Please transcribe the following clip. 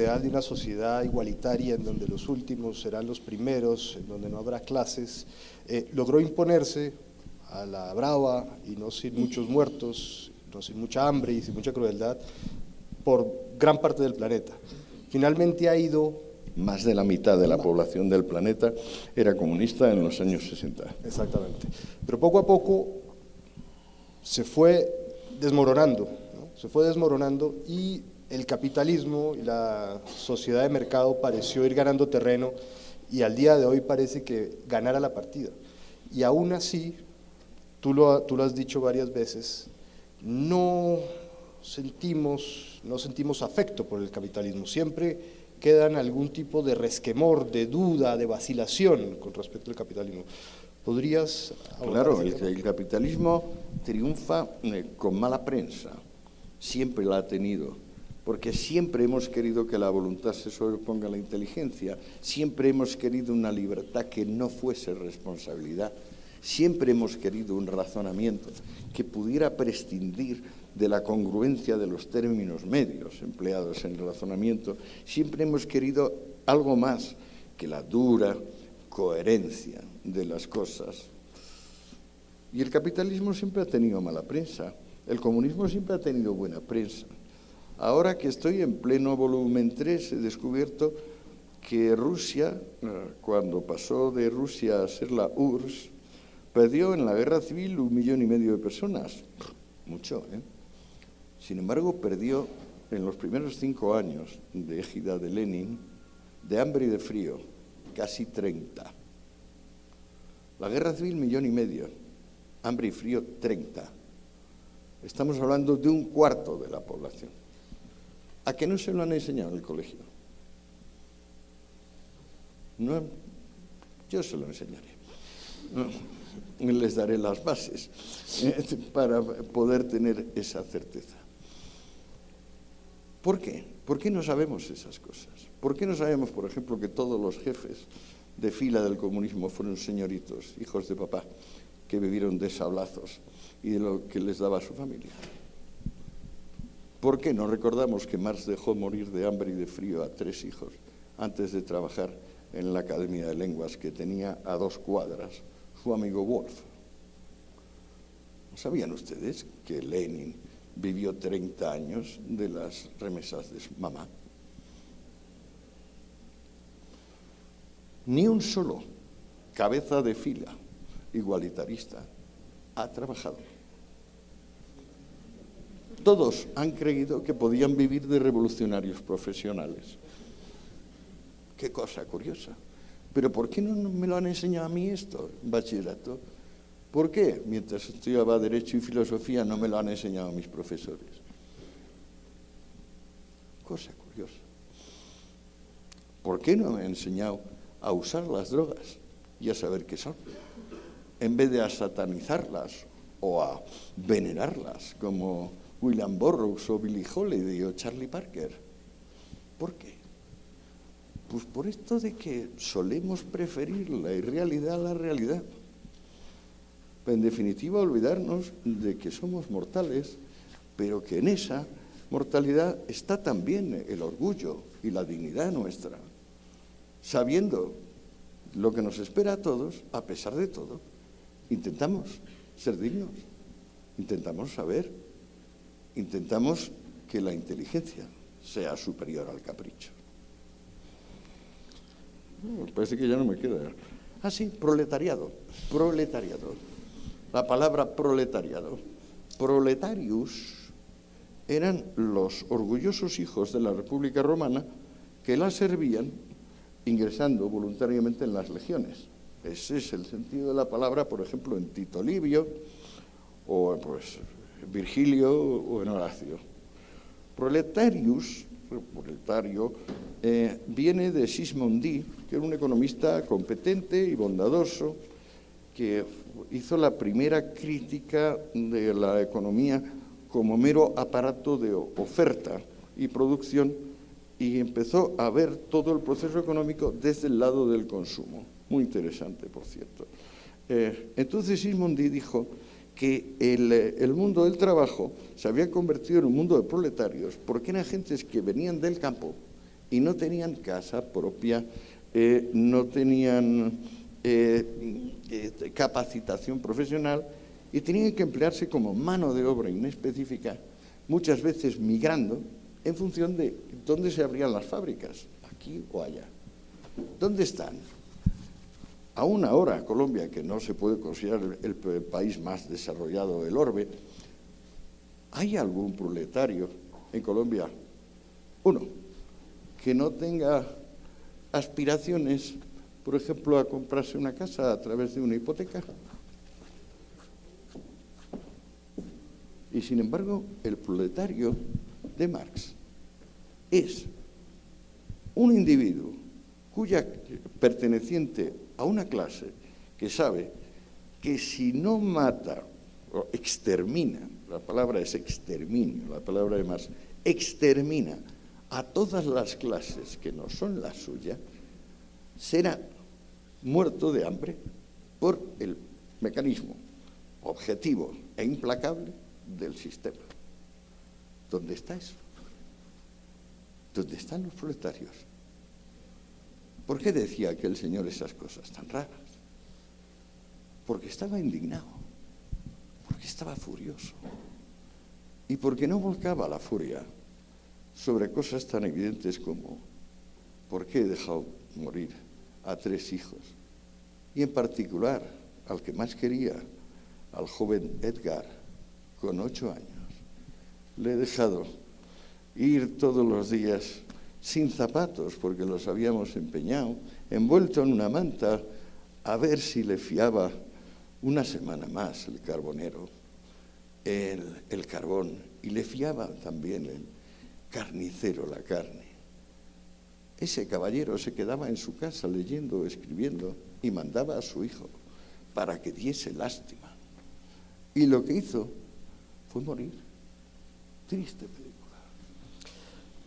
ideal de una sociedad igualitaria en donde los últimos serán los primeros, en donde no habrá clases, logró imponerse a la brava y no sin muchos muertos, no sin mucha hambre y sin mucha crueldad, por gran parte del planeta. Finalmente ha ido... Más de la mitad de la población del planeta era comunista en los años 60. Exactamente. Pero poco a poco se fue desmoronando, ¿no? Se fue desmoronando y el capitalismo y la sociedad de mercado pareció ir ganando terreno y al día de hoy parece que ganara la partida. Y aún así, tú lo has dicho varias veces, no sentimos afecto por el capitalismo. Siempre quedan algún tipo de resquemor, de duda, de vacilación con respecto al capitalismo. ¿Podrías...? Claro, el capitalismo triunfa con mala prensa. Siempre la ha tenido. Porque siempre hemos querido que la voluntad se sobreponga a la inteligencia. Siempre hemos querido una libertad que no fuese responsabilidad. Siempre hemos querido un razonamiento que pudiera prescindir de la congruencia de los términos medios empleados en el razonamiento. Siempre hemos querido algo más que la dura coherencia de las cosas. Y el capitalismo siempre ha tenido mala prensa. El comunismo siempre ha tenido buena prensa. Ahora que estoy en pleno volumen 3, he descubierto que Rusia, cuando pasó de Rusia a ser la URSS, perdió en la guerra civil 1,5 millones de personas. Mucho, ¿eh? Sin embargo, perdió en los primeros 5 años de égida de Lenin, de hambre y de frío, casi 30. La guerra civil, 1,5 millones. Hambre y frío, 30. Estamos hablando de 1/4 de la población. ¿A qué no se lo han enseñado en el colegio? No, yo se lo enseñaré. No, les daré las bases para poder tener esa certeza. ¿Por qué? ¿Por qué no sabemos esas cosas? ¿Por qué no sabemos, por ejemplo, que todos los jefes de fila del comunismo fueron señoritos, hijos de papá, que vivieron de sablazos y de lo que les daba a su familia? ¿Por qué no recordamos que Marx dejó morir de hambre y de frío a 3 hijos antes de trabajar en la Academia de Lenguas que tenía a 2 cuadras su amigo Wolf? ¿Sabían ustedes que Lenin vivió 30 años de las remesas de su mamá? Ni un solo cabeza de fila igualitarista ha trabajado. Todos han creído que podían vivir de revolucionarios profesionales. Qué cosa curiosa. Pero ¿por qué no me lo han enseñado a mí esto, bachillerato? ¿Por qué, mientras estudiaba Derecho y Filosofía, no me lo han enseñado a mis profesores? Cosa curiosa. ¿Por qué no me han enseñado a usar las drogas y a saber qué son, en vez de a satanizarlas o a venerarlas, como William Burroughs o Billie Holiday o Charlie Parker? ¿Por qué? Pues por esto de que solemos preferir la irrealidad a la realidad. En definitiva, olvidarnos de que somos mortales, pero que en esa mortalidad está también el orgullo y la dignidad nuestra. Sabiendo lo que nos espera a todos, a pesar de todo, intentamos ser dignos, intentamos saber, intentamos que la inteligencia sea superior al capricho. Parece que ya no me queda. Ah, sí, proletariado. Proletariado. La palabra proletariado. Proletarius eran los orgullosos hijos de la República Romana que la servían ingresando voluntariamente en las legiones. Ese es el sentido de la palabra, por ejemplo, en Tito Livio, o pues Virgilio, o en Horacio. Proletarius, proletario, viene de Sismondi, que era un economista competente y bondadoso, que hizo la primera crítica de la economía como mero aparato de oferta y producción, y empezó a ver todo el proceso económico desde el lado del consumo. Muy interesante, por cierto. Entonces Sismondi dijo que el mundo del trabajo se había convertido en un mundo de proletarios porque eran gentes que venían del campo y no tenían casa propia, no tenían capacitación profesional y tenían que emplearse como mano de obra inespecífica, muchas veces migrando en función de dónde se abrían las fábricas, aquí o allá. ¿Dónde están? Aún ahora Colombia, que no se puede considerar el país más desarrollado del orbe, ¿hay algún proletario en Colombia? Uno, que no tenga aspiraciones, por ejemplo, a comprarse una casa a través de una hipoteca. Y sin embargo, el proletario de Marx es un individuo perteneciente a una clase que sabe que si no mata o extermina, la palabra es exterminio, la palabra de Marx, extermina a todas las clases que no son la suya, será muerto de hambre por el mecanismo objetivo e implacable del sistema. ¿Dónde está eso? ¿Dónde están los proletarios? ¿Por qué decía aquel señor esas cosas tan raras? Porque estaba indignado, porque estaba furioso y porque no volcaba la furia sobre cosas tan evidentes como ¿por qué he dejado morir a 3 hijos? Y en particular al que más quería, al joven Edgar, con 8 años. Le he dejado ir todos los días sin zapatos, porque los habíamos empeñado, envuelto en una manta, a ver si le fiaba una semana más el carbonero, el carbón, y le fiaba también el carnicero la carne. Ese caballero se quedaba en su casa leyendo, escribiendo, y mandaba a su hijo para que diese lástima. Y lo que hizo fue morir. Triste película.